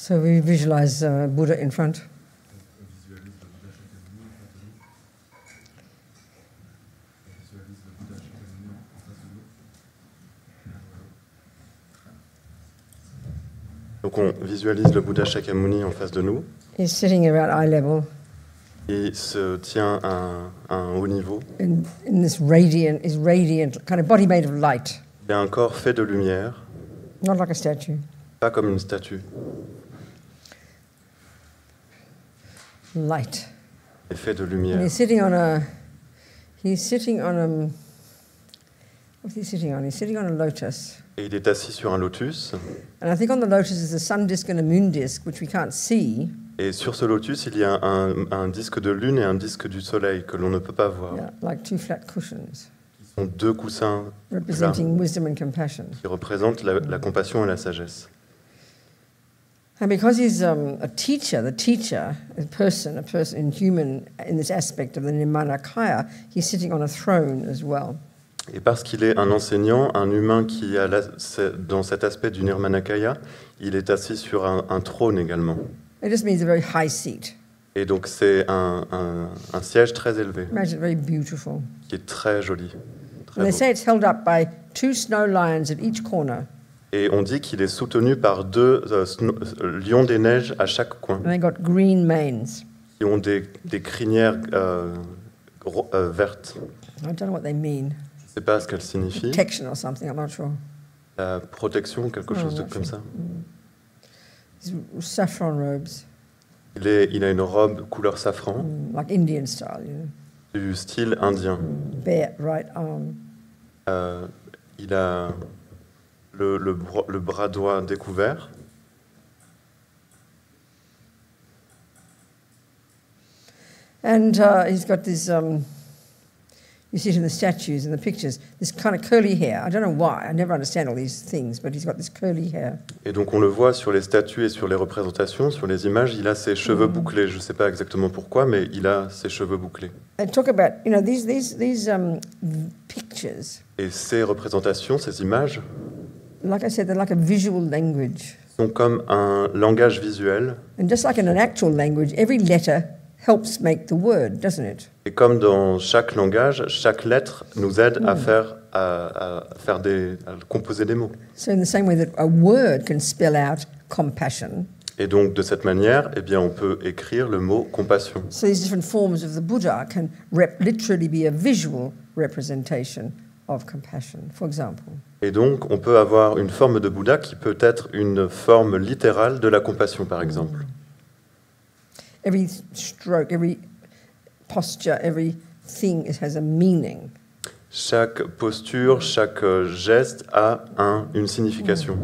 So we visualize Buddha in front. Donc on visualise le Bouddha Shakyamuni en face de nous. He's sitting about eye level Il se tient à un haut niveau. in this radiant, kind of body made of light, Il a un corps fait de lumière, not like a statue. pas comme une statue, Light. mais fait de And lumière. he's sitting on a. What's he sitting on? He's sitting on a lotus. Et il est assis sur un lotus. And I think on the lotus is a sun disk and a moon disk, which we can't see. Et sur ce lotus, il y a un disque de lune et un disque du soleil que l'on ne peut pas voir. Yeah, like two flat cushions, Ce sont deux coussins plats representing wisdom and compassion. qui représentent la compassion et la sagesse. And because he's a teacher, a person human in this aspect of the Nirmanakaya, he's sitting on a throne as well. Et parce qu'il est un enseignant, un humain qui a dans cet aspect du Nirmanakaya, il est assis sur un trône également. It just means a very high seat. Et donc c'est un siège très élevé, Imagine, very beautiful. qui est très joli. Très And they beau. say it's held up by two snow lions at each corner. Et on dit qu'il est soutenu par deux lions des neiges à chaque coin, And they got green manes. qui ont des crinières vertes. I don't know what they mean. Je ne sais pas ce qu'elles signifient. Protection or something, I'm not sure. La protection, quelque chose de comme ça. These saffron robes, Il a une robe couleur safran, like Indian style, you know. du style indien. Bare right arm. Il a le bras droit découvert. And he's got this, you see it in the statues and the pictures, this kind of curly hair. I don't know why, I never understand all these things, but he's got this curly hair. Et donc on le voit sur les statues et sur les représentations, sur les images, il a ses cheveux bouclés. Je ne sais pas exactement pourquoi, mais il a ses cheveux bouclés. And talk about, you know, these pictures, Et ces représentations, ces images, like I said, they're like a visual language. sont comme un langage visuel. And just like in an actual language, every letter helps make the word, doesn't it? Et comme dans chaque langage, chaque lettre nous aide à composer des mots. So in the same way that a word can spell out compassion, Et donc de cette manière, eh bien, on peut écrire le mot compassion. so these different forms of the Buddha can literally be a visual representation of compassion, for example. Et donc on peut avoir une forme de Bouddha qui peut être une forme littérale de la compassion, par exemple. Every stroke, every posture, everything has a meaning. Chaque posture, chaque geste a une signification.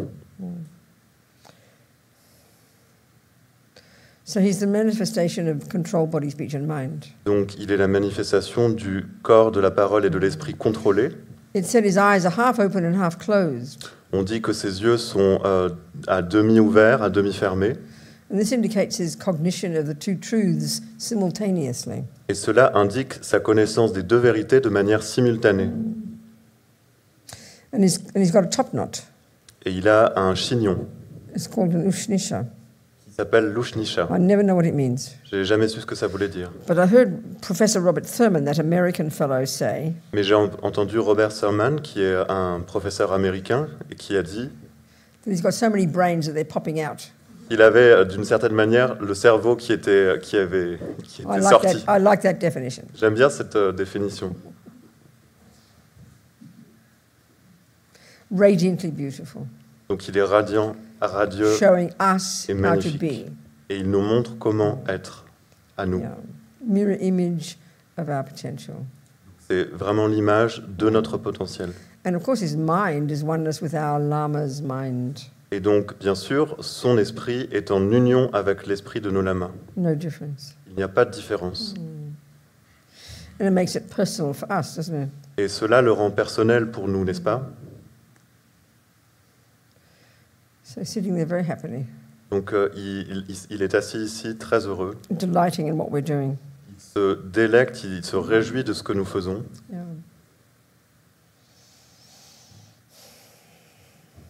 So he's the manifestation of controlled body, speech and mind. Donc il est la manifestation du corps, de la parole et de l'esprit contrôlé. It said his eyes are half open and half closed. On dit que ses yeux sont à demi ouverts, à demi fermés. And this indicates his cognition of the two truths simultaneously. Et cela indique sa connaissance des deux vérités de manière simultanée. And he's got a top knot. Et il a un chignon It's called an ushnisha. qui s'appelle l'ushnisha. I never know what it means. J'ai jamais su ce que ça voulait dire. But I heard Professor Robert Thurman, that American fellow, say Mais j'ai entendu Robert Thurman, qui est un professeur américain, et qui a dit that he's got so many brains that they're popping out. qu'il avait, d'une certaine manière, le cerveau qui était sorti. I like that definition. J'aime bien cette définition. Radiantly beautiful. Donc il est radieux Showing us et how to magnifique. be. Et il nous montre comment être à nous. Yeah. Mirror image of our potential. C'est vraiment l'image de notre potentiel. And of course his mind is oneness with our lama's mind. Et donc, bien sûr, son esprit est en union avec l'esprit de nos lamas. No difference. Il n'y a pas de différence. And it makes it personal for us, doesn't it? Et cela le rend personnel pour nous, n'est-ce pas? So sitting there very happily, Donc, il est assis ici, très heureux. delighting in what we're doing. Il se délecte, il se réjouit de ce que nous faisons. Yeah.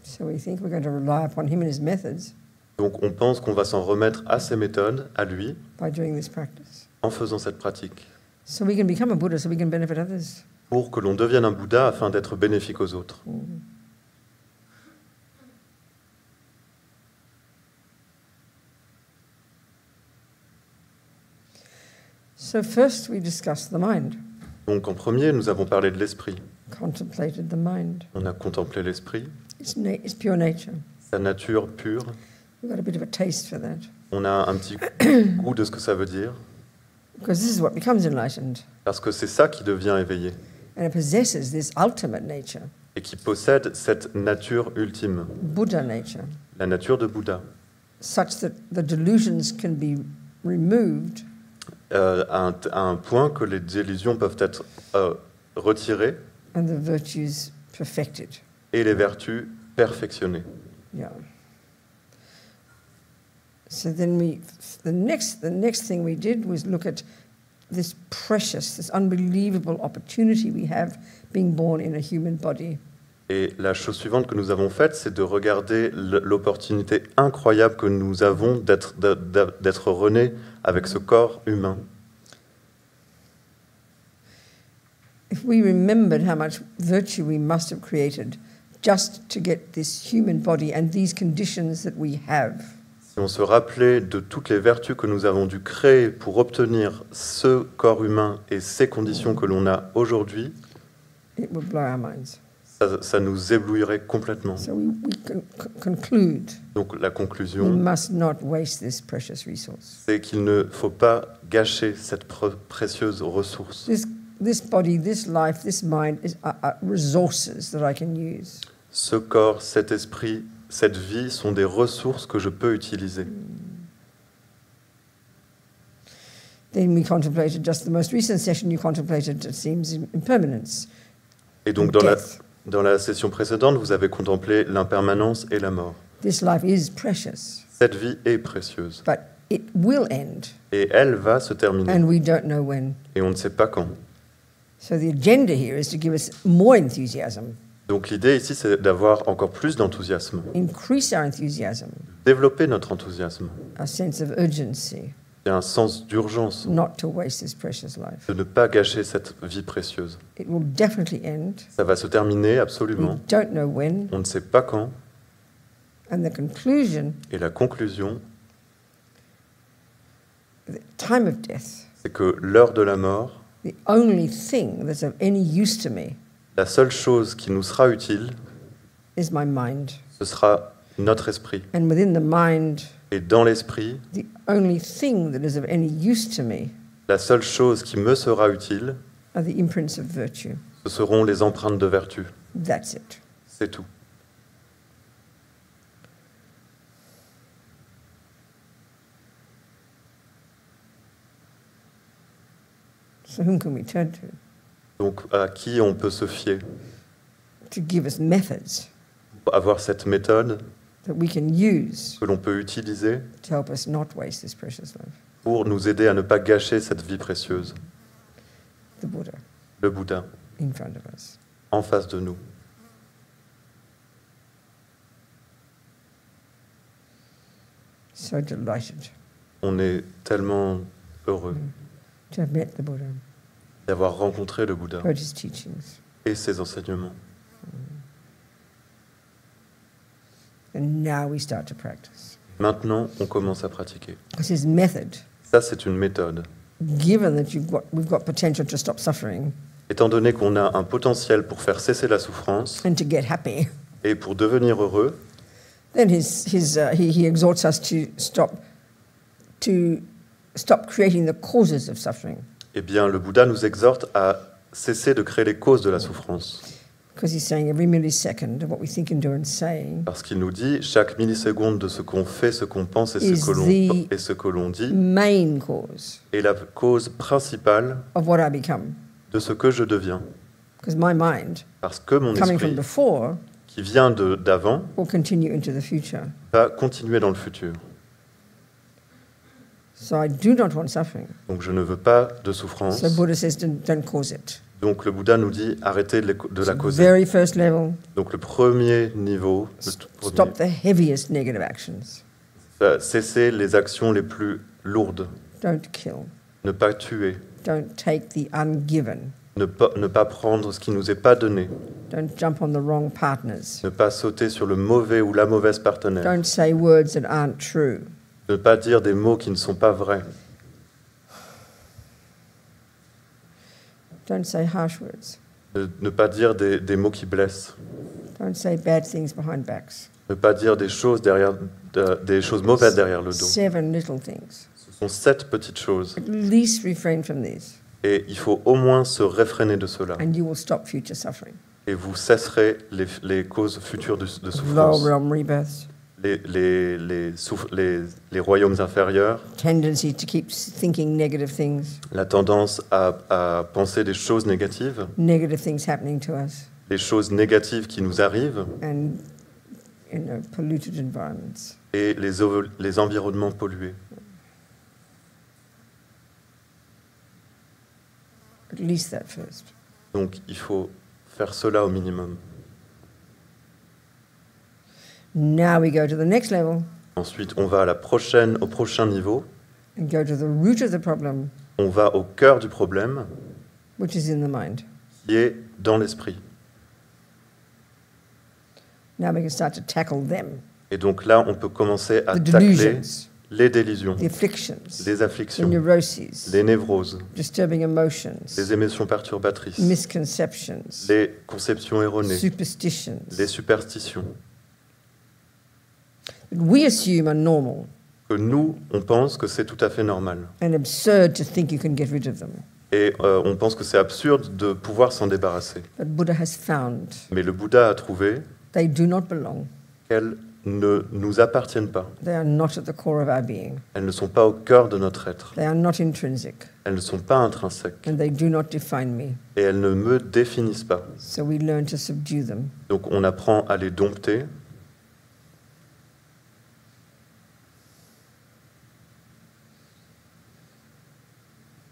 So we think we're going to rely upon him and his methods. Donc on pense qu'on va s'en remettre à ces méthodes, à lui, by doing this practice. en faisant cette pratique, So we can become a Buddha so we can benefit others. pour que l'on devienne un Bouddha afin d'être bénéfique aux autres. So first we discussed the mind, Donc en premier, nous avons parlé de l'esprit. contemplated the mind. On a contemplé l'esprit, It's pure nature. sa nature pure. We've got a bit of a taste for that. On a un petit goût de ce que ça veut dire, Because this is what becomes enlightened. parce que c'est ça qui devient éveillé And it possesses this ultimate nature, et qui possède cette nature ultime, Buddha nature, la nature de Bouddha, such that the delusions can be removed à un point que les illusions peuvent être retirées and the virtues perfected. et les vertus perfectionnées. Yeah. So then the next thing we did was look at this precious, this unbelievable opportunity we have being born in a human body. Et la chose suivante que nous avons faite, c'est de regarder l'opportunité incroyable que nous avons d'être renés avec ce corps humain. If we remembered how much virtue we must have created just to get this human body and these conditions that we have, Si on se rappelait de toutes les vertus que nous avons dû créer pour obtenir ce corps humain et ces conditions que l'on a aujourd'hui, it would blow our minds. ça nous éblouirait complètement. So we conclude Donc la we conclusion, must not waste this precious resource. c'est qu'il ne faut pas gâcher cette précieuse ressource. This body, this life, this mind are resources that I can use. Ce corps, cet esprit, cette vie sont des ressources que je peux utiliser. Then we contemplated, just the most recent session you contemplated, it seems, impermanence. Et donc dans la session précédente, vous avez contemplé l'impermanence et la mort. This life is precious, Cette vie est précieuse but it will end, et elle va se terminer and we don't know when. et on ne sait pas quand. So the agenda here is to give us more enthusiasm, Donc l'idée ici, c'est d'avoir encore plus d'enthousiasme, increase our enthusiasm, développer notre enthousiasme. our sense of urgency, Il y a un sens d'urgence not to waste this precious life. de ne pas gâcher cette vie précieuse. It will definitely end. Ça va se terminer We absolument. don't know when. On ne sait pas quand. And the conclusion, Et la conclusion, the time of death, c'est que l'heure de la mort, the only thing that's of any use to me la seule chose qui nous sera utile, is my mind. ce sera notre esprit. And within the mind, Et dans l'esprit, the only thing that is of any use to me la seule chose qui me sera utile, are the imprints of virtue. ce seront les empreintes de vertu. That's it. C'est tout. So whom can we turn to? Donc à qui on peut se fier To give us methods pour avoir cette méthode that we can use que l'on peut utiliser to help us not waste this precious life. pour nous aider à ne pas gâcher cette vie précieuse. The Buddha Le Bouddha, in front of us. en face de nous. So delighted On est tellement heureux to have met the Buddha, d'avoir rencontré le Bouddha heard his teachings. et ses enseignements. And now we start to practice. Maintenant, on commence à pratiquer. Because his method, Ça, c'est une méthode. given that we've got potential to stop suffering Étant donné qu'on a un potentiel pour faire cesser la souffrance and to get happy, et pour devenir heureux, then he exhorts us to stop creating the causes of suffering. eh bien, le Bouddha nous exhorte à cesser de créer les causes de la souffrance. Because he's saying every millisecond of what we think and do and say Parce qu'il nous dit, chaque milliseconde de ce qu'on fait, ce qu'on pense et ce que l'on dit main cause est la cause principale of what I become. de ce que je deviens. Because my mind, Parce que mon coming from esprit, before, qui vient d'avant, will continue into the future. va continuer dans le futur. So I do not want suffering. Donc je ne veux pas de souffrance. So Buddha says don't cause it. Donc le Bouddha nous dit, arrêtez de la causer. Very first level, Donc le premier niveau, stop the heaviest negative actions. cesser les actions les plus lourdes. Don't kill. Ne pas tuer. Don't take the ungiven. Ne pas prendre ce qui nous est pas donné. Don't jump on the wrong partners. Ne pas sauter sur le mauvais ou la mauvaise partenaire. Don't say words that aren't true. Ne pas dire des mots qui ne sont pas vrais. Don't say harsh words. Ne pas dire des mots qui blessent. Don't say bad things behind backs. Ne pas dire des choses mauvaises derrière le dos. 7 little things. Ce sont 7 petites choses. At least refrain from these, Et il faut au moins se réfréner de cela. and you will stop future suffering. Et vous cesserez les causes futures de Lower souffrance. realm rebirths, Les royaumes inférieurs, tendency to keep thinking negative things, la tendance à penser des choses négatives, negative things happening to us, les choses négatives qui nous arrivent and polluted environments. et les environnements pollués. At least that first. Donc il faut faire cela au minimum. Now we go to the next level Ensuite, on va au prochain niveau. and go to the root of the problem, On va au cœur du problème, which is in the mind. qui est dans l'esprit. Now we can start to tackle them, Et donc là, on peut commencer à the tacler delusions, les délusions, the afflictions, les the afflictions, neuroses, les névroses, disturbing emotions, les émotions perturbatrices, misconceptions, les conceptions erronées, superstitions les superstitions, that we assume are normal que nous, on pense que c'est tout à fait normal. and absurd to think you can get rid of them. Et on pense que c'est absurde de pouvoir s'en débarrasser. But Buddha has found Mais le Bouddha a trouvé they do not belong. qu'elles ne nous appartiennent pas. They are not at the core of our being. Elles ne sont pas au cœur de notre être. They are not intrinsic, Elles ne sont pas intrinsèques. and they do not define me. Et elles ne me définissent pas. So we learn to subdue them. Donc on apprend à les dompter.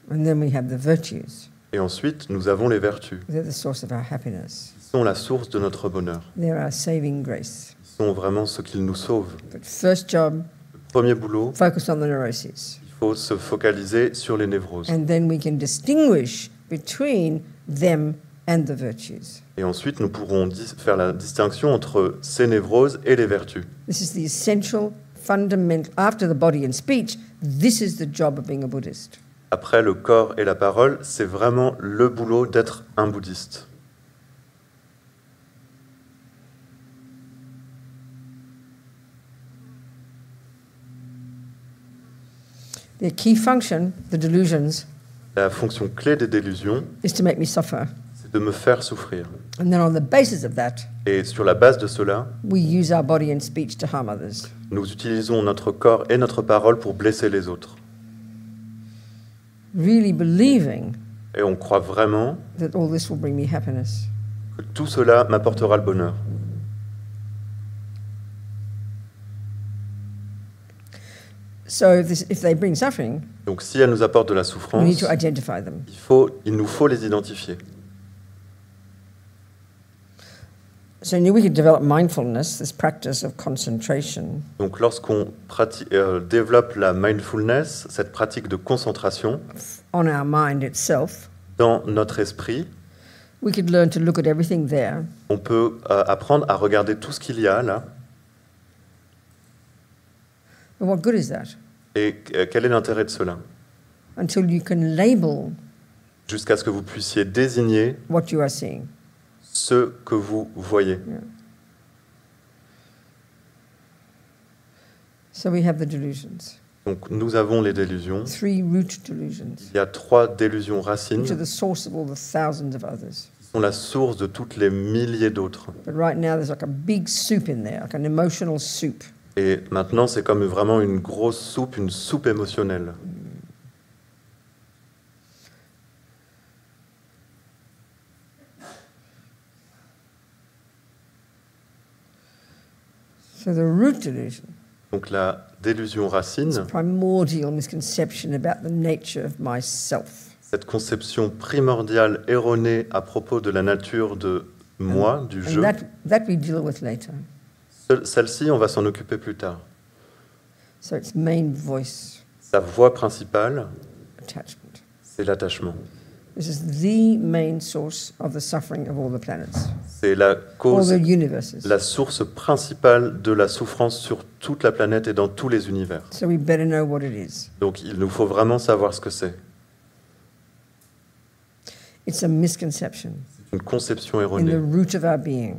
And then we have the virtues. Et ensuite, nous avons les vertus, They're the source of our happiness. qui sont la source de notre bonheur. They're our saving grace. Qui sont vraiment ce qui nous sauve. But first job, Premier boulot, focus on the neuroses. il faut se focaliser sur les névroses. And then we can distinguish between them and the virtues. Et ensuite, nous pourrons faire la distinction entre ces névroses et les vertus. This is the essential, fundamental, after the body and speech, this is the job of being a Buddhist. Après le corps et la parole, c'est vraiment le boulot d'être un bouddhiste. Their key function, the delusions, La fonction clé des délusions, is to make me suffer. c'est de me faire souffrir. And then on the basis of that, Et sur la base de cela, we use our body and speech to harm others. nous utilisons notre corps et notre parole pour blesser les autres. Really believing Et on croit vraiment that all this will bring me happiness. que tout cela m'apportera le bonheur. So if they bring suffering, Donc si elles nous apportent de la we souffrance, need to identify them. il nous faut les identifier. So we could develop mindfulness, this practice of concentration, Donc lorsqu'on développe la mindfulness, cette pratique de concentration on our mind itself. dans notre esprit, We could learn to look at everything there on peut apprendre à regarder tout ce qu'il y a là. but what good is that? Et quel est l'intérêt de cela? Until you can label Jusqu'à ce que vous puissiez désigner what you are seeing. ce que vous voyez. So we have the delusions. Donc nous avons les délusions. 3 root delusions, Il y a 3 délusions racines which are qui the source of all the thousands of others. sont la source de toutes les milliers d'autres. But right now there's like a big soup in there, like an emotional soup. Et maintenant, c'est comme vraiment une grosse soupe, une soupe émotionnelle. So the root delusion, Donc la délusion racine, primordial misconception about the nature of myself. cette conception primordiale erronée à propos de la nature de moi, du And jeu, that we deal with later. celle-ci, on va s'en occuper plus tard. So its main voice, Sa voix principale, attachment. c'est l'attachement. This is the main source of the suffering of all the planets, C'est la all cause, the universes. la source principale de la souffrance sur toute la planète et dans tous les univers. So we better know what it is. Donc il nous faut vraiment savoir ce que c'est. It's a misconception Une conception in the erronée root of our being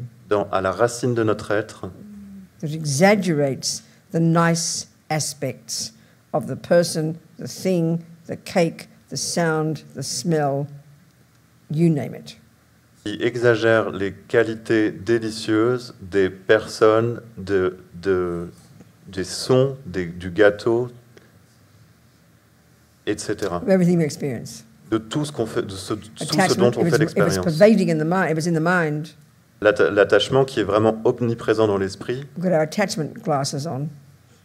à la racine de notre être that exaggerates the nice aspects of the person, the thing, the cake, the sound, the smell, you name it. qui exagère les qualités délicieuses des personnes, des sons, du gâteau, etc. Of everything we experience. De tout ce qu'on fait, tout ce Attachment, dont on fait if it's l'expérience. pervading in the mind, if it's in the mind, L'attachement qui est vraiment omniprésent dans l'esprit, we've got our attachment glasses on.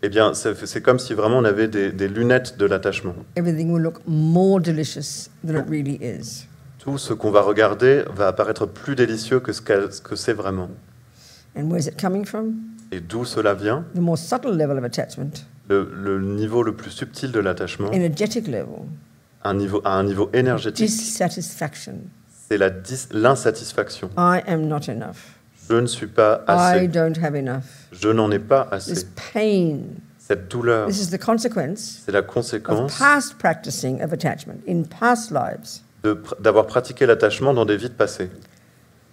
eh bien, c'est comme si vraiment on avait des lunettes de l'attachement. Everything will look more delicious than it really is. Tout ce qu'on va regarder va apparaître plus délicieux que ce que c'est vraiment. And where's it coming from? Et d'où cela vient? The more subtle level of attachment, Le niveau le plus subtil de l'attachement, energetic level, à un niveau énergétique, dissatisfaction. c'est l'insatisfaction. I am not enough. Je ne suis pas I assez. don't have enough. Je n'en ai pas This assez. pain. Cette douleur, This is the consequence c'est la of conséquence past practicing of attachment in past lives. d'avoir pratiqué l'attachement dans des vies passées.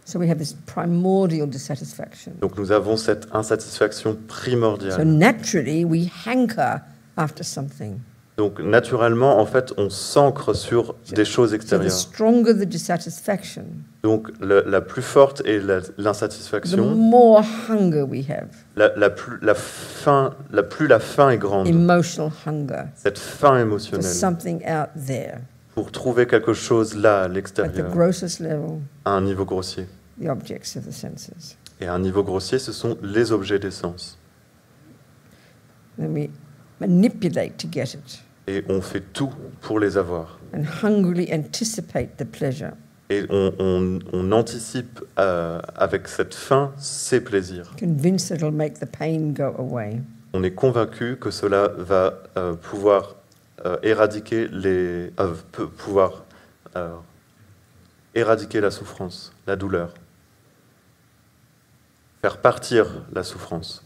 So we have this primordial dissatisfaction. Donc nous avons cette insatisfaction So primordiale. naturally, we hanker after something. Donc naturellement, en fait, on s'ancre sur des choses So the extérieures. stronger the dissatisfaction, Donc la plus forte est the l'insatisfaction. more hunger we have, Plus la faim est grande. emotional hunger Cette faim for émotionnelle something out there. pour trouver quelque chose là, à At the l'extérieur, grossest level, à un niveau grossier. the objects of the senses. Et à un niveau grossier, ce sont les objets des sens. Then we manipulate to get it Et on fait tout pour les avoir. and hungrily anticipate the pleasure. Et on anticipe avec cette faim ces plaisirs. Convinced that it'll make the pain go away. On est convaincu que cela va pouvoir éradiquer éradiquer la souffrance, la douleur, faire partir la souffrance.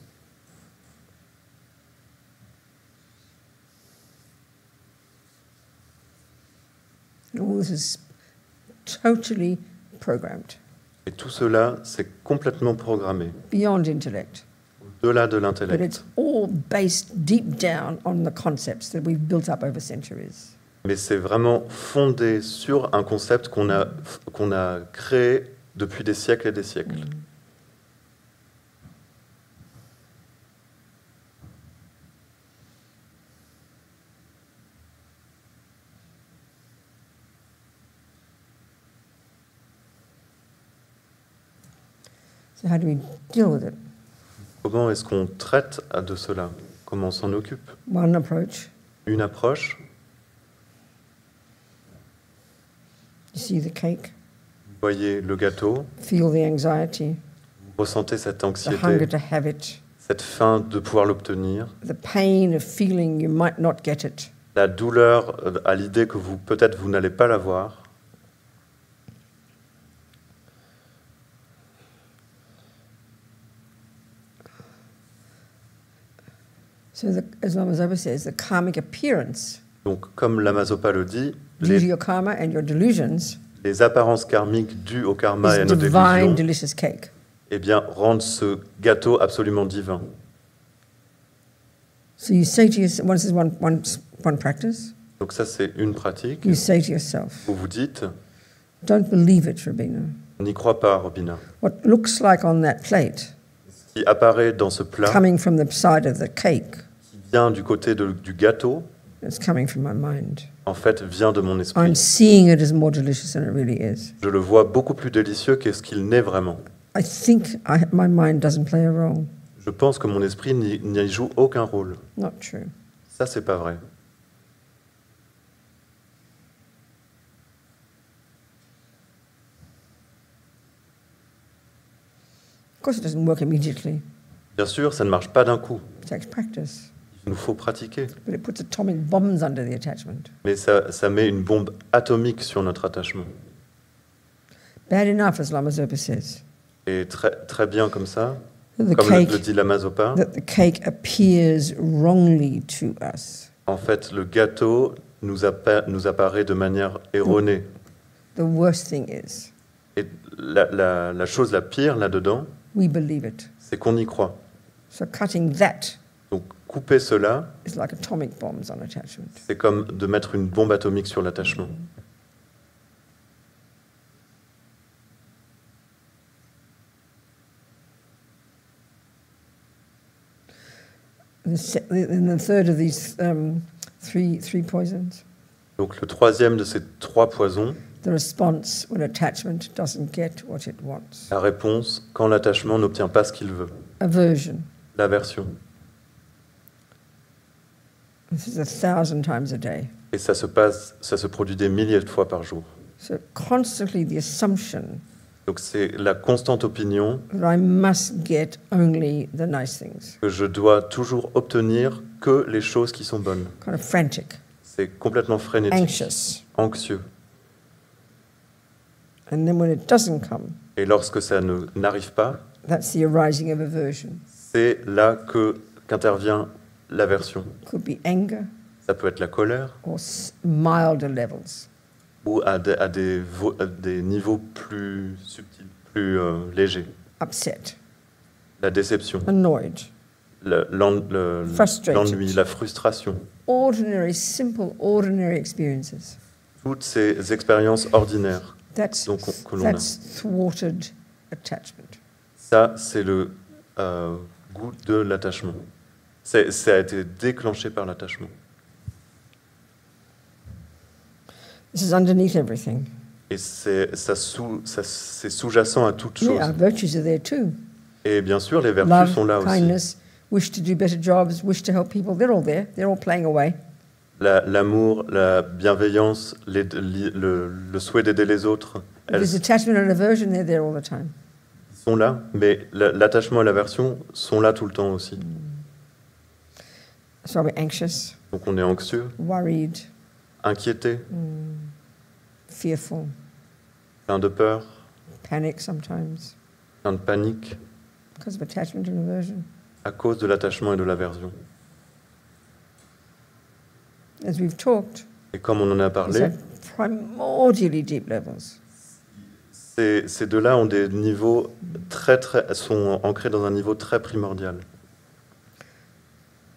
And all this is totally programmed, Et tout cela, c'est complètement programmé, beyond intellect. au-delà de But l'intellect. it's all based deep down on the concepts that we've built up over centuries. Mais c'est vraiment fondé sur un concept qu'on a créé depuis des siècles et des siècles. So how do we deal with it? Comment est-ce qu'on traite de cela? Comment on s'en occupe? One approach, Une approche, you see the cake, vous voyez le gâteau, feel the anxiety, vous ressentez cette the hunger anxiété, to have it, cette faim de pouvoir l'obtenir, the pain of feeling you might not get it. la douleur à l'idée que peut-être vous n'allez pas l'avoir. So as Mama Zopa says, the karmic appearance Donc, comme Lamazopa le dit, due to your karma and your delusions les apparences karmiques dues au karma et à is nos divine, délusions, delicious cake. eh bien, rendent ce gâteau absolument divin. So you say to yourself, this is one practice, Donc ça, c'est une pratique. you say to yourself, Vous vous dites, don't believe it, Rabina. n'y crois pas, Robina. What looks like on that plate, Ce qui apparaît dans ce plat, coming from the side of the cake, qui vient du côté du gâteau, it's coming from my mind. en fait, vient de mon I'm esprit. seeing it as more delicious than it really is. Je le vois beaucoup plus délicieux que ce qu'il n'est vraiment. I think my mind doesn't play a role. Je pense que mon esprit n'y joue aucun rôle. Not true. Ça, c'est pas vrai. Of course, it doesn't work immediately. Bien sûr, ça ne marche pas d'un coup. It takes practice. Il Il nous faut pratiquer. but it puts atomic bombs under the attachment. Mais ça met une bombe atomique sur notre attachement. Bad enough, as Lama Zopa says, Et très bien comme ça, that comme le dit Lama Zopa, the cake appears wrongly to us. en fait, le gâteau nous apparaît de manière erronée. The worst thing is, Et la chose la pire là-dedans, we believe it. c'est qu'on y croit. So cutting that Donc couper cela, is like atomic bombs on attachment. c'est comme de mettre une bombe atomique sur l'attachement. In the third of these three poisons, Donc le troisième de ces trois poisons, the response when attachment doesn't get what it wants. la réponse quand l'attachement n'obtient pas ce qu'il veut. Aversion. L'aversion. This is 1,000 times a day. Et ça se produit des milliers de fois par jour. So constantly the assumption Donc c'est la constante opinion that I must get only the nice things. que je dois toujours obtenir que les choses qui sont bonnes. Kind of frantic, C'est complètement frénétique, anxious. anxieux. And then when it doesn't come, Et lorsque ça n'arrive pas, that's the arising of aversion. c'est là qu'intervient l'aversion. Could be anger Ça peut être la colère or milder levels. ou à des niveaux plus subtils, plus légers. Upset, La déception, annoyed, Frustrated. l'ennui, la frustration. ordinary, simple, ordinary experiences. Toutes ces expériences ordinaires. That's, Donc, que l'on a. that's thwarted attachment. Ça, c'est le goût de l'attachement. Ça a été déclenché par l'attachement. This is underneath everything. Et c'est sous-jacent à toute chose. Yeah, virtues are there too. Et bien sûr, les vertus Love, sont là aussi. kindness, wish to do better jobs, wish to help people, they're all there. They're all playing away. L'amour, la bienveillance, le souhait d'aider les autres, If elles there's attachment and aversion, they're there all the time. sont là, mais l'attachement et l'aversion sont là tout le temps aussi. So we're anxious, Donc on est anxieux, worried, inquiété, fearful, plein de peur, panic sometimes plein de panique because of attachment and aversion. à cause de l'attachement et de l'aversion. As we've talked, Et comme on en a these parlé, are primordially deep levels. ces deux-là ont des niveaux sont ancrés dans un niveau très primordial.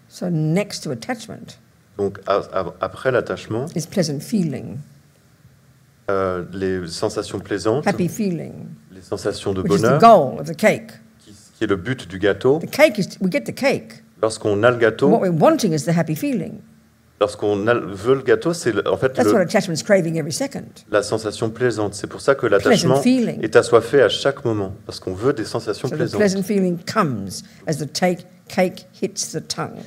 So next to attachment Donc après l'attachement, is pleasant feeling, les sensations plaisantes, happy feeling, les sensations de which is the bonheur, goal of the cake. qui est le but du gâteau. The cake is, we get the cake. Lorsqu'on a le What gâteau, we're wanting is the happy feeling. veut le gâteau, c'est en fait That's what attachment's craving every second. la sensation plaisante. C'est pour ça que l'attachement Pleasant feeling. est assoiffé à chaque moment, parce qu'on veut des sensations So the plaisantes. pleasant feeling comes as the cake hits the tongue.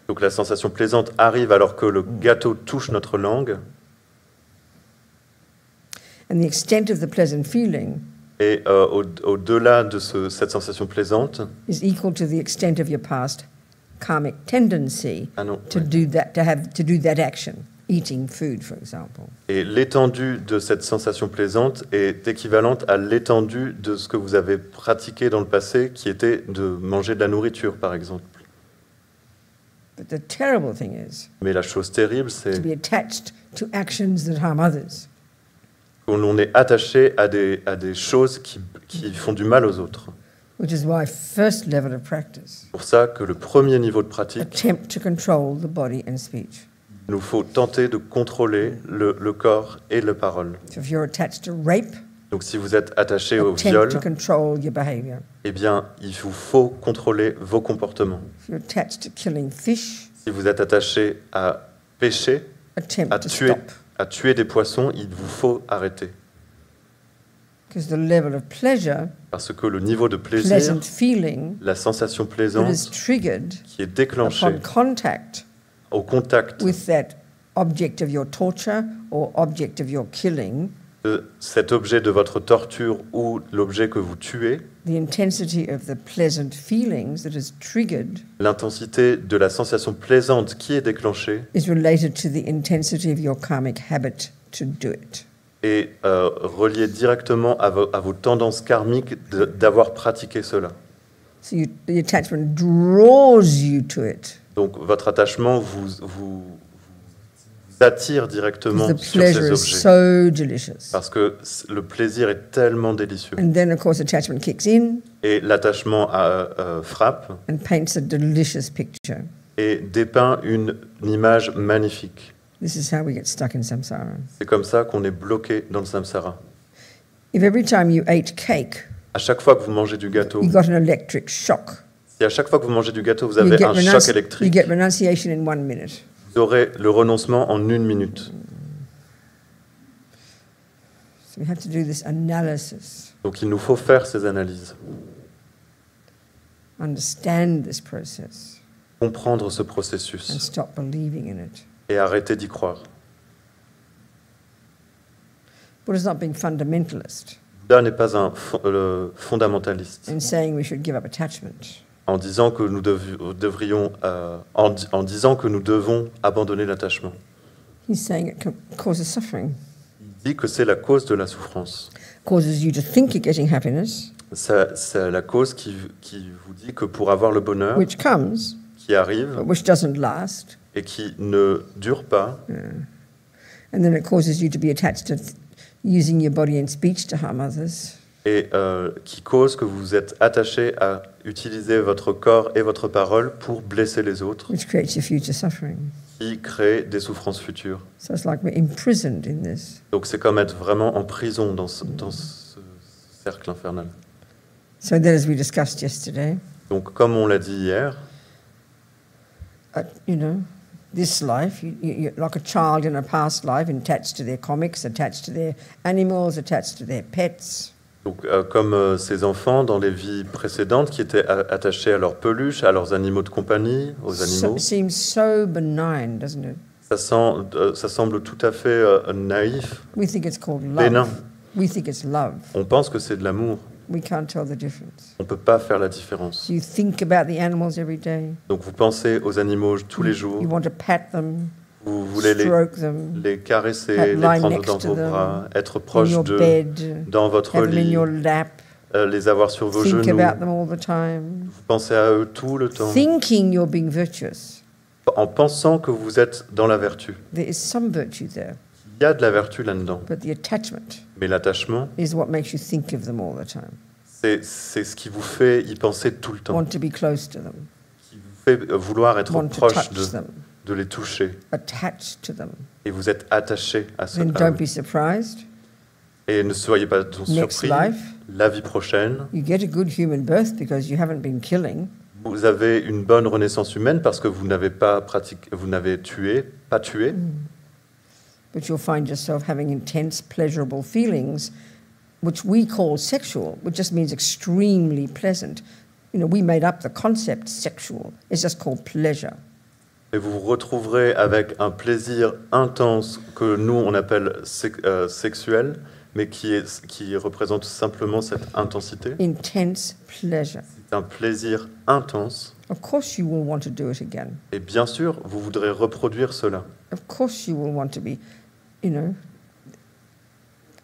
Donc la sensation plaisante arrive alors que le gâteau touche notre langue, And the extent of the pleasant feeling et au-delà de cette sensation plaisante, is equal to the extent of your past karmic tendency ah non, to do that action, eating food, for example. et l'étendue de cette sensation plaisante est équivalente à l'étendue de ce que vous avez pratiqué dans le passé, qui était de manger de la nourriture, par exemple. But the terrible thing is Mais la chose terrible, to c'est be attached to actions that harm others. qu'on est attaché à des choses qui font du mal aux autres. Which is why first level of practice, C'est pour ça que le premier niveau de pratique, attempt to control the body and speech. il nous faut tenter de contrôler le corps et la parole. So if you're attached to rape, Donc si vous êtes attaché au viol, attempt to control your behavior. eh bien, il vous faut contrôler vos comportements. If you're attached to killing fish, Si vous êtes attaché à pêcher, attempt à to tuer, stop. à tuer des poissons, il vous faut arrêter. Because the level of pleasure, Parce que le niveau de plaisir, pleasant feeling, la sensation that is plaisante triggered qui est déclenchée upon contact au contact with that object of your torture or object of your killing cet objet de votre torture ou l'objet que vous tuez, the intensity of the pleasant feelings that is triggered l'intensité de la sensation plaisante qui est déclenchée is related to the intensity of your karmic habit to do it. est reliée directement à vos tendances karmiques d'avoir pratiqué cela. So the attachment draws you to it. Donc votre attachement vous attire directement The sur pleasure ces is objets. so delicious. Parce que le plaisir est tellement délicieux. And then, of course, attachment kicks in Et l'attachement frappe and paints a delicious picture. et dépeint une image magnifique. This is how we get stuck in samsara. C'est comme ça qu'on est bloqué dans le samsara. If every time you ate cake, À chaque fois que vous mangez du gâteau, you got an electric shock, si à chaque fois que vous mangez du gâteau, vous you avez get, un choc électrique, you get renunciation in 1 minute. vous aurez le renoncement en 1 minute. So we have to do this analysis, Donc il nous faut faire ces analyses, understand this process, comprendre ce and processus stop believing in it. et arrêter d'y croire. Buddha's not being fundamentalist Bouddha n'est pas un fondamentaliste in saying we should give up attachment. en disant que nous en disant que nous devons abandonner l'attachement. He's saying it causes suffering, Il dit que c'est la cause de la souffrance. causes you to think you're getting happiness, C'est la cause qui vous dit que pour avoir le bonheur which comes, qui arrive but which doesn't last, et qui ne dure pas, and then it causes you to be attached to using your body and speech to harm others. et qui cause que vous êtes attaché à utiliser votre corps et votre parole pour blesser les autres, Which creates your future suffering. qui crée des souffrances futures. So it's like we're imprisoned in this. Donc c'est comme être vraiment en prison dans ce cercle infernal. So then, as we discussed yesterday, Donc comme on l'a dit hier, this life, you're like a child in a past life, attached to their comics, attached to their animals, attached to their pets. donc, comme ces enfants dans les vies précédentes qui étaient attachés à leurs peluches, à leurs animaux de compagnie, aux animaux, It seems so benign, doesn't it? ça semble tout à fait naïf, We think it's called bénin. love. We think it's love. On pense que c'est de l'amour. We can't tell the difference. On ne peut pas faire la différence. You think about the animals every day. Donc vous pensez aux animaux tous les jours, You want to pat them, vous voulez stroke them, les caresser, Lie les prendre next dans to vos them, bras, être in proche your d'eux, bed, dans votre have them in lit, your lap, les avoir sur vos think genoux. about them all the time, Vous pensez à eux tout le temps, thinking you're being virtuous. en pensant que vous êtes dans la vertu. There is some virtue there, Il y a de la vertu là-dedans, but the attachment mais l'attachement, is what makes you think of them all the time, c'est ce qui vous fait y penser tout le temps, want to be close to them, qui vous fait vouloir être want to proche touch them, de les toucher. attached to them. Et vous êtes attaché à Then cela. don't be surprised. Et ne soyez pas Next surpris, life, la vie prochaine, you get a good human birth because you haven't been killing. vous avez une bonne renaissance humaine parce que vous n'avez pas pratiqué, vous n'avez pas tué, But you'll find yourself having intense pleasurable feelings, which we call sexual, which just means extremely pleasant. We made up the concept sexual. It's just called pleasure. et vous vous retrouverez avec un plaisir intense que nous on appelle sexuel, mais qui représente simplement cette intensité. Intense pleasure. C'est un plaisir intense. Of course you will want to do it again. Et bien sûr, vous voudrez reproduire cela. Of course you will want to be,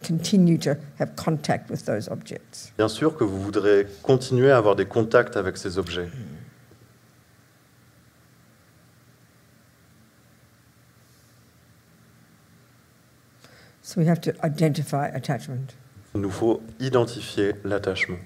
continue to have contact with those objects. Bien sûr que vous voudrez continuer à avoir des contacts avec ces objets. So we have to identify attachment. Il nous faut identifier l'attachement.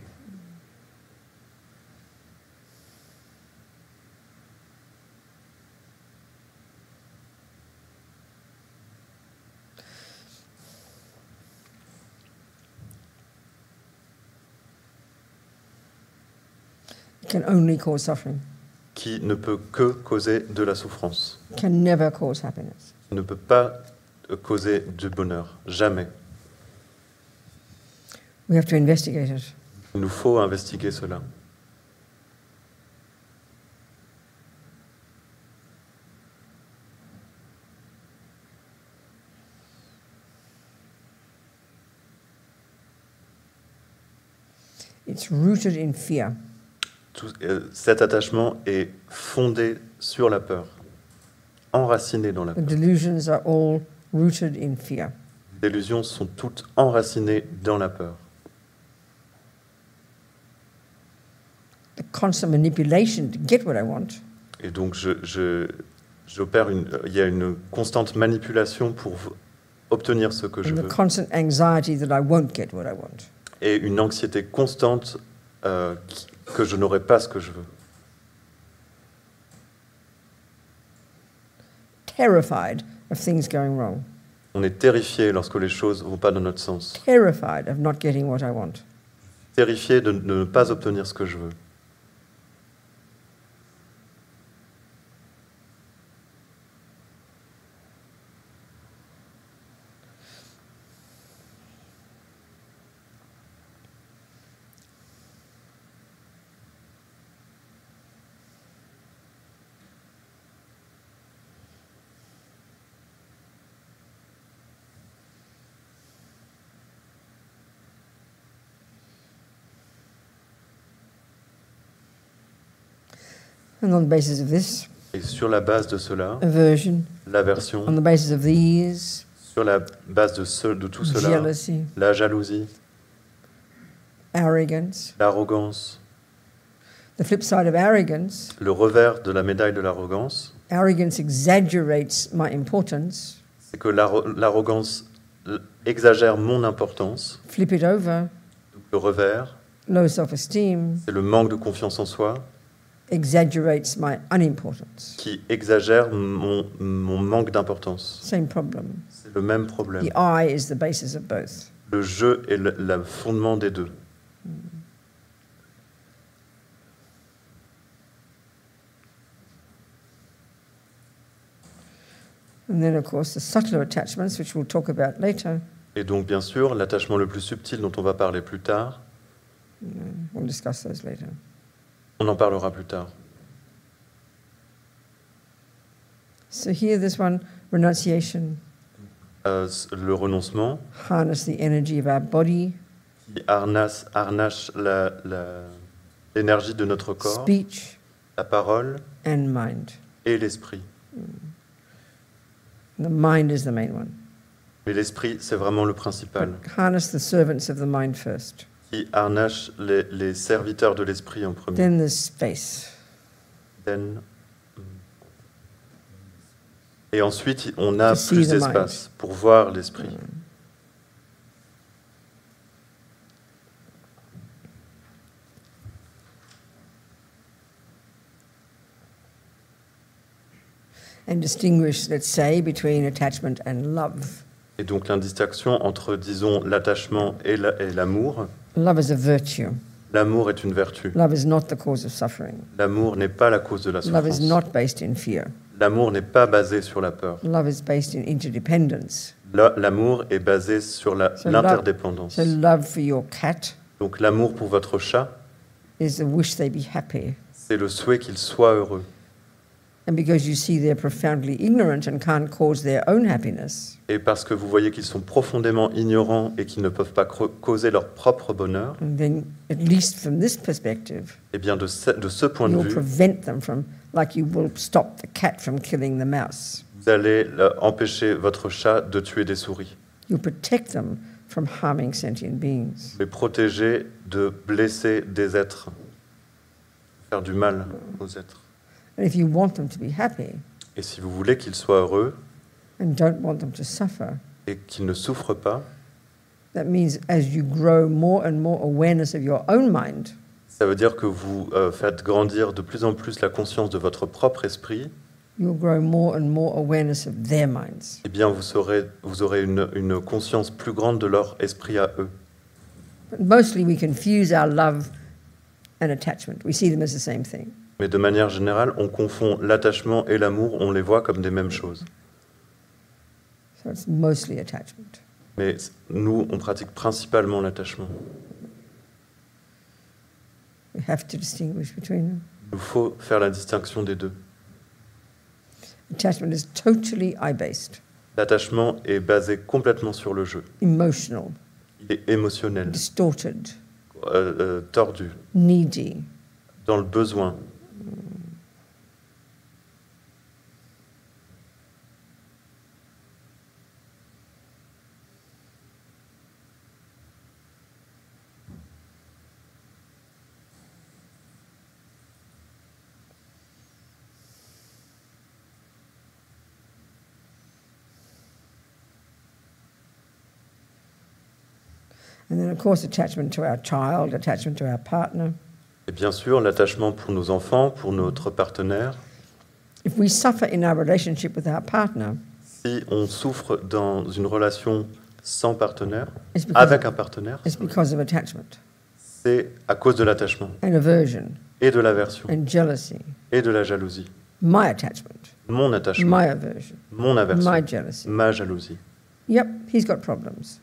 It can only cause suffering. Qui ne peut que causer de la souffrance. Can never cause happiness. Ne peut pas causer du bonheur. Jamais. We have to investigate it. Il nous faut investiguer cela. It's rooted in fear. Cet attachement est fondé sur la peur, enraciné dans la The peur. delusions are all rooted in fear. Les illusions sont toutes enracinées dans la peur. The constant manipulation to get what I want Et donc, il y a une constante manipulation pour obtenir ce que je and the veux. constant anxiety that I won't get what I want. Et une anxiété constante que je n'aurai pas ce que je veux. Terrified of things going wrong. On est terrifié lorsque les choses ne vont pas dans notre sens. Terrified of not getting what I want. Terrifié de ne pas obtenir ce que je veux. And on the basis of this, Et sur la base de cela, aversion. l'aversion, On the basis of these, sur la base de tout cela, jealousy, la jalousie, arrogance. l'arrogance, The flip side of arrogance, le revers de la médaille de l'arrogance, arrogance exaggerates my importance. c'est que l'arrogance exagère mon importance. Flip it over, Le revers, low self-esteem c'est le manque de confiance en soi exaggerates my unimportance. qui exagère mon manque d'importance. Same problem. C'est le même problème. The I is the basis of both. Le je est le fondement des deux. And then, of course, the subtler attachments, which we'll talk about later. Et donc, bien sûr, l'attachement le plus subtil dont on va parler plus tard, We'll discuss those later. on en parlera plus tard. So here, this one, renunciation, Le renoncement harness the energy of our body, qui harnache l'énergie de notre corps, speech, la parole and mind. et l'esprit. The mind is the main one. Mais l'esprit, c'est vraiment le principal, But harness the servants of the mind first. qui harnache les serviteurs de l'esprit en premier. Then there's space. Et ensuite, on a To see plus the d'espace pour voir l'esprit. And distinguish, let's say, between attachment and love. Et donc l'indistinction entre, disons, l'attachement et l'amour. Love is a virtue. L'amour est une vertu. Love is not the cause of suffering. L'amour n'est pas la cause de la Love is souffrance. not based in fear. L'amour n'est pas basé sur la peur. Love is based in interdependence. L'amour est basé sur So l'interdépendance. So love for your cat Donc l'amour pour votre chat, is the wish they be happy. c'est le souhait qu'il soit heureux. And because you see they're profoundly ignorant and can't cause their own happiness, Et parce que vous voyez qu'ils sont profondément ignorants et qu'ils ne peuvent pas causer leur propre bonheur, and then at least from this perspective, eh bien de ce point de you'll vue, prevent them from, like you will stop the cat from killing the mouse. vous allez empêcher votre chat de tuer des souris, You'll protect them from harming sentient beings. les protéger de blesser des êtres, faire du mal aux êtres. And if you want them to be happy Et si vous voulez qu'ils soient heureux and don't want them to suffer, et qu'ils ne souffrent pas, that means as you grow more and more awareness of your own mind, ça veut dire que vous faites grandir de plus en plus la conscience de votre propre esprit, you'll grow more and more awareness of their minds. eh bien vous aurez une conscience plus grande de leur esprit à eux. But mostly we confuse our love and attachment. We see them as the same thing. Mais de manière générale, on confond l'attachement et l'amour, on les voit comme des mêmes choses. So it's mostly attachment. Mais nous, on pratique principalement l'attachement. We have to distinguish between them. Il faut faire la distinction des deux. Attachment is totally I-based, L'attachement est basé complètement sur le jeu. emotional, Il est émotionnel, distorted, tordu, needy. dans le besoin. And then, of course, attachment to our child, attachment to our partner. Et bien sûr, l'attachement pour nos enfants, pour notre partenaire. If we suffer in our relationship with our partner, Si on souffre dans une relation sans partenaire, it's because, avec un partenaire, it's because of attachment c'est à cause de l'attachement and aversion et de l'aversion and jealousy. et de la jalousie. My attachment, Mon attachement, my aversion, mon aversion, my jealousy. ma jalousie. Yep, he's got problems.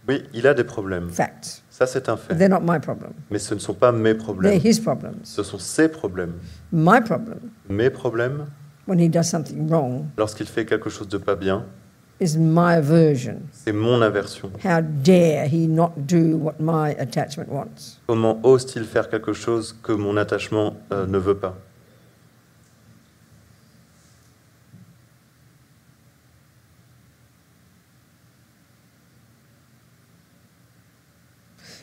Oui, il a des problèmes. Facts. Ça, c'est un But fait. they're not my problem. Mais ce ne sont pas mes They're problèmes. his problems. Ce sont ses problèmes. My problem, Mes problèmes, when he does something wrong, lorsqu'il fait quelque chose de pas bien, is my aversion. c'est mon aversion. How dare he not do what my attachment wants? Comment ose-t-il faire quelque chose que mon attachement ne veut pas?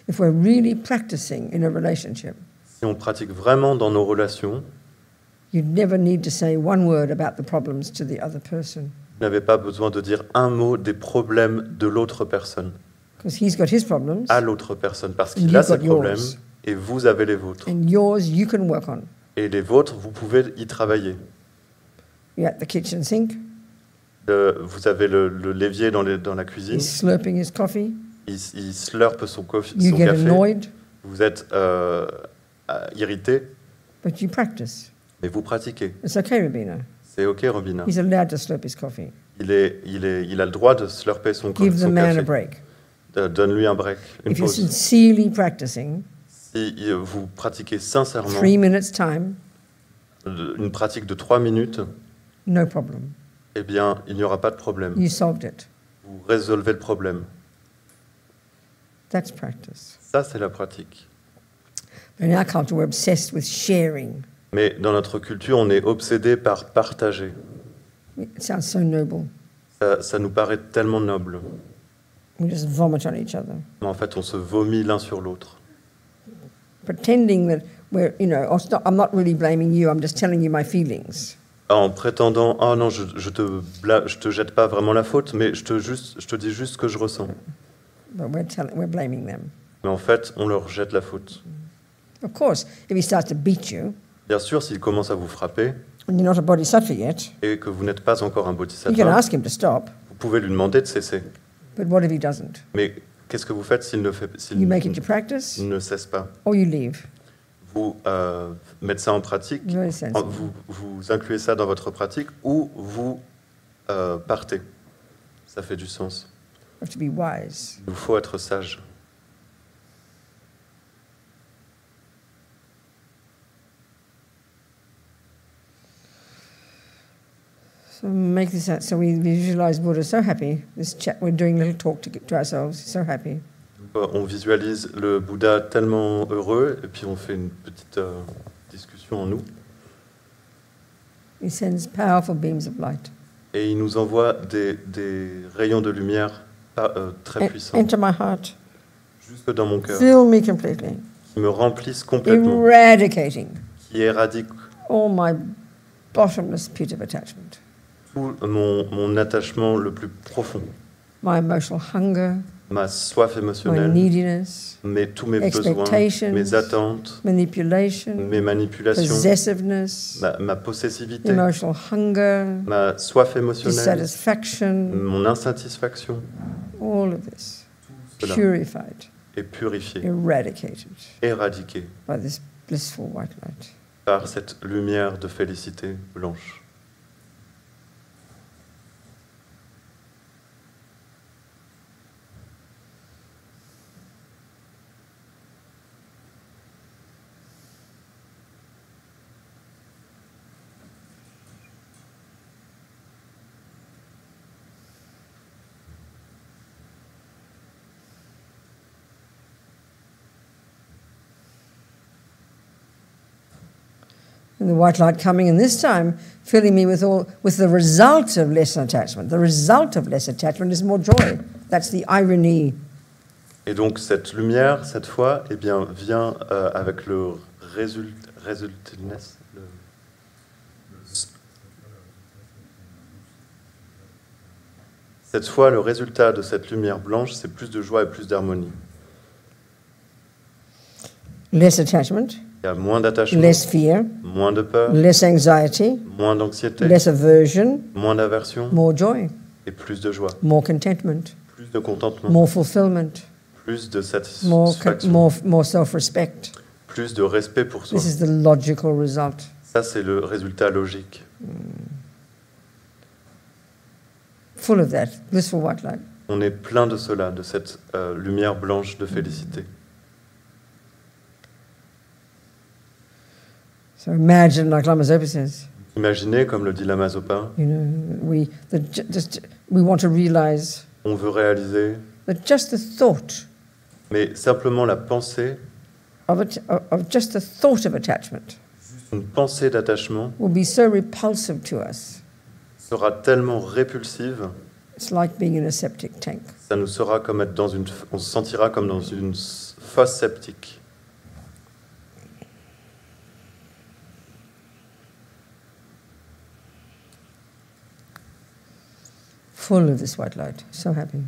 If we're really practicing in a relationship, Si on pratique vraiment dans nos relations, you never need to say one word about the problems to the other person, vous n'avez pas besoin de dire un mot des problèmes de l'autre personne because he's got his problems, à l'autre personne, parce And qu'il you've a ses got yours. problèmes et vous avez les vôtres. and yours you can work on. Et les vôtres, vous pouvez y travailler. You're at the kitchen sink, Vous avez le l'évier dans la cuisine, he's slurping his coffee, il slurpe son you get café, annoyed, vous êtes irrité, but you practice. mais vous pratiquez. It's okay, Rabina. C'est OK, Robina. He's allowed to slurp his coffee. Il a le droit de slurper son Give the son man a café. break. Donne-lui un break, une If you're pause. sincerely practicing, Si vous pratiquez sincèrement 3 minutes time, une pratique de 3 minutes, no problem. eh bien, il n'y aura pas de problème. You solved it. Vous résolvez le problème. That's practice. Ça, c'est la pratique. In our culture, we're obsessed with sharing. Mais dans notre culture, on est obsédé par partager. It sounds so noble. Ça nous paraît tellement noble. We just vomit on each other, Mais en fait, on se vomit l'un sur l'autre. pretending that we're, oh, I'm not really blaming you, I'm just telling you my feelings. En prétendant, oh non, je te jette pas vraiment la faute, mais je te dis juste ce que je ressens. But we're blaming them. Mais en fait, on leur jette la faute. Of course, if he starts to beat you, Bien sûr, s'il commence à vous frapper and you're not a bodhisattva yet, et que vous n'êtes pas encore un you can bodhisattva, ask him to stop. vous pouvez lui demander de cesser. But what if he doesn't? Mais qu'est-ce que vous faites s'il You make it your practice, ne cesse pas? or you leave. Vous mettez ça en pratique, Very sensible. vous incluez ça dans votre pratique ou vous partez. Ça fait du sens. You have to be wise. Il nous faut être sage. So make this out. So we visualize Buddha so happy. This chat, we're doing a little talk to ourselves. So happy. On visualise le Bouddha tellement heureux et puis on fait une petite discussion en nous. He sends powerful beams of light. Et il nous envoie des rayons de lumière très puissants, Enter my heart. jusque dans mon cœur, Fill me completely. qui me remplissent complètement, Eradicating qui éradiquent all my bottomless pit of attachment. tout mon attachement le plus profond, My emotional hunger, ma soif my émotionnelle, neediness, tous mes besoins, expectations, mes attentes, manipulation, mes manipulations, possessiveness, ma possessivité, emotional hunger, ma soif émotionnelle, dissatisfaction, mon insatisfaction, all of this cela purified, est purifié, eradicated éradiqué by this blissful white light. par cette lumière de félicité blanche. And the white light coming, and this time filling me with the result of less attachment. The result of less attachment is more joy. That's the irony. Et donc cette lumière, cette fois, eh bien, vient avec le résultness. Cette fois, le résultat de cette lumière blanche, c'est plus de joie et plus d'harmonie. Less attachment, Il y a moins d'attachement, less fear, moins de peur, less anxiety, moins d'anxiété, less aversion, moins d'aversion more joy, et plus de joie, more contentment, plus de contentement, more fulfillment, plus de more, satisfaction, more self-respect. plus de respect pour soi. This is the logical result. Ça, c'est le résultat logique. Full of that, blissful white light. On est plein de cela, de cette lumière blanche de félicité. So imagine, like Lama Zopa says, Imaginez, comme le dit Lama Zopa, you know, we want to realize on veut réaliser, that just the thought mais simplement la pensée, of just the thought of attachment une pensée d'attachement will be so repulsive to us. sera tellement répulsive, It's like being in a septic tank. ça nous sera comme être dans une, on se sentira comme dans une fosse septique. Full of this white light. So happy.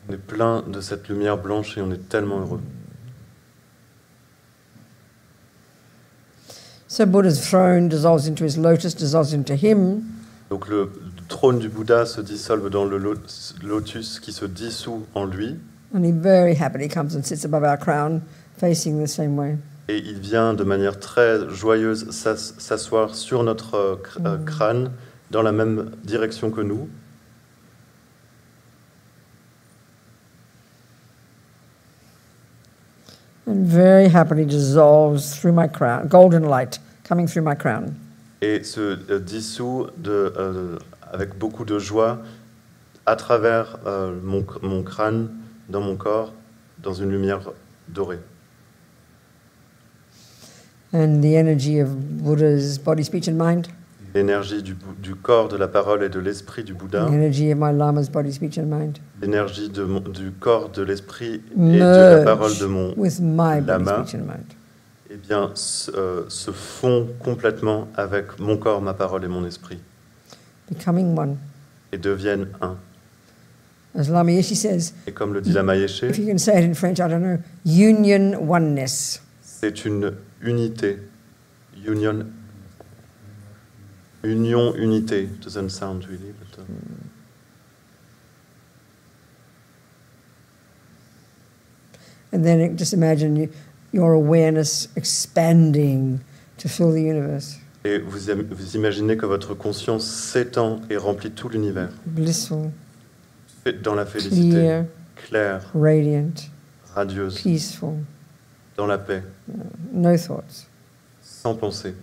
On est plein de cette lumière blanche et on est tellement heureux. So Buddha's throne dissolves into his lotus, dissolves into him. Donc le trône du Bouddha se dissolve dans le lotus qui se dissout en lui, And he very happily comes and sits above our crown, facing the same way. et il vient de manière très joyeuse s'asseoir sur notre crâne dans la même direction que nous. And very happily dissolves through my crown, golden light coming through my crown. Et se dissout avec beaucoup de joie à travers mon crâne, dans mon corps, dans une lumière dorée. And the energy of Buddha's body, speech and mind, L'énergie du corps, de la parole et de l'esprit du Bouddha, the energy of my Lama's body, speech and mind, l'énergie du corps, de l'esprit et de la parole de mon with my body, lama, speech and mind. eh bien, se fond complètement avec mon corps, ma parole et mon esprit, Becoming one. et deviennent un. As Lama Yeshe says, Et comme le dit Lama Yeshe, if you can say it in French, I don't know, union, oneness. c'est une unité. Union, unité. Doesn't sound really, but, And then just imagine your awareness expanding to fill the universe. Et vous imaginez que votre conscience s'étend et remplit tout l'univers, Blissful, dans la félicité, clear, claire, radiant, radieuse, peaceful, dans la paix, no thoughts. sans pensée.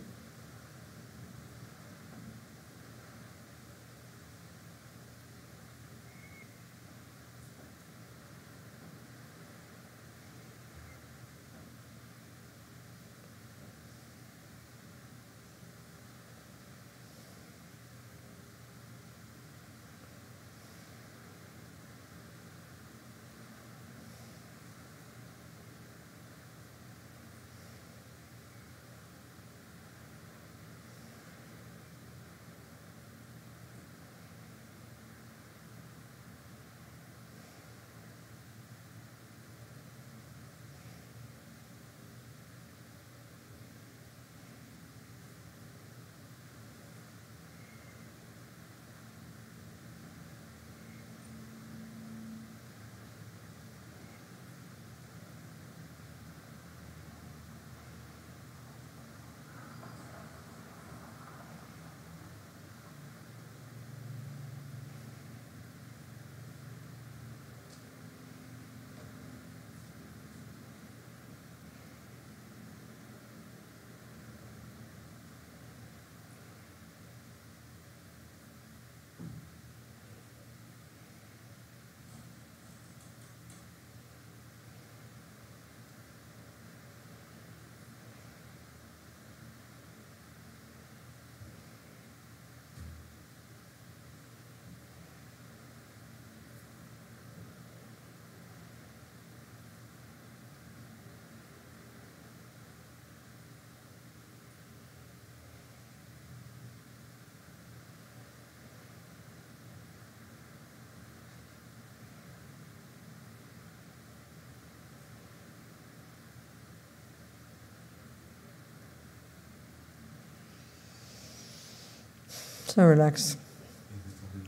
So relax.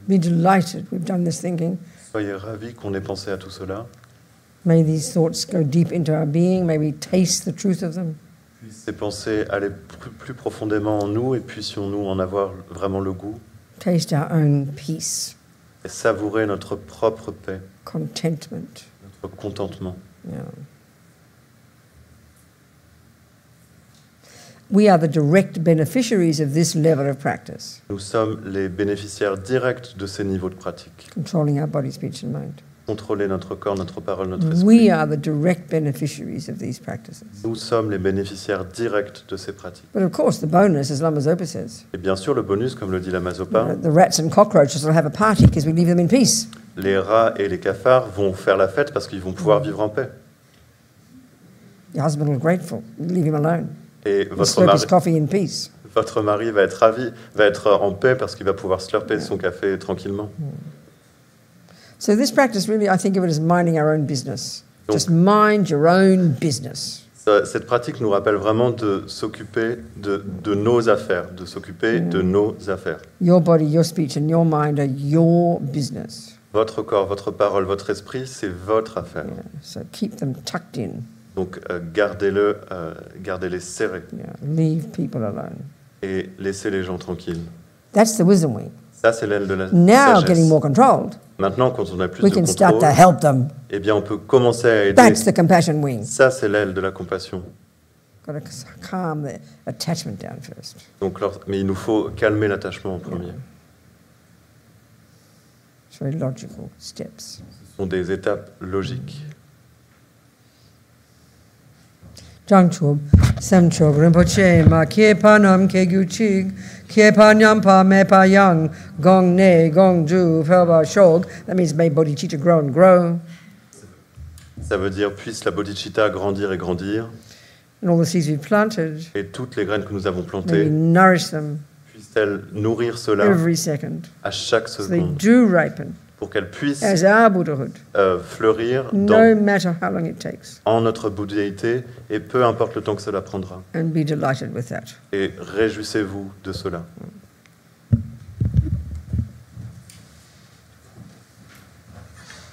Be delighted we've done this thinking. Soyez ravis qu'on ait pensé à tout cela. May these thoughts go deep into our being. May we taste the truth of them. Ces pensées aller plus profondément en nous et puissions-nous en avoir vraiment le goût Taste our own peace, et savourer notre propre paix, contentment. notre contentement. Yeah. We are the direct beneficiaries of this level of practice, Nous sommes les bénéficiaires directs de ces niveaux de pratique. controlling our body, speech, and mind. Contrôler notre corps, notre parole, notre esprit. We are the direct beneficiaries of these practices. Nous sommes les bénéficiaires directs de ces pratiques. But of course, the bonus, as Lama Zopa says, Et bien sûr, le bonus, comme le dit Lama Zopa, the rats and cockroaches will have a party because we leave them in peace. les rats et les cafards vont faire la fête parce qu'ils vont pouvoir vivre en paix. Your husband will be grateful. You leave him alone. Et He'll slurp his coffee in peace. votre mari va être ravi, va être en paix parce qu'il va pouvoir slurper son café tranquillement. So this practice, really, I think of it as minding our own business. Donc- Just mind your own business. Cette pratique nous rappelle vraiment de s'occuper de nos affaires, de s'occuper de nos affaires. Your body, your speech, and your mind are your business. Votre corps, votre parole, votre esprit, c'est votre affaire. Yeah. So keep them tucked in. Donc gardez-les serrés Yeah. Leave people alone. et laissez les gens tranquilles. That's the wisdom wing. Ça, c'est l'aile de la Now, sagesse. getting more controlled, Maintenant, quand on a plus we de can start to contrôle, help them. eh bien, on peut commencer à aider. That's the compassion wing. Ça, c'est l'aile de la compassion. Got to calm the attachment down first. Donc, mais il nous faut calmer l'attachement en premier. It's very logical steps. Ce sont des étapes logiques. Jangchub, Samchub, Rinpoche, Ma Kiepanam Keguchig, Kiepanyampa Mepa Yang, Gong Ne, Gong Ju, Felba Shog. That means may bodhicitta grow and grow, Ça veut dire puisse la bodhicitta grandir et grandir, and all the seeds we've planted, et toutes les graines que nous avons may we plantées, nourish them puissent-elles nourrir cela every second, à chaque so they seconde, do ripen pour qu'elles puissent as our Buddhahood, fleurir no matter how long it takes, en notre bouddhéité, et peu importe le temps que cela prendra. and be delighted with that. Et réjouissez-vous de cela.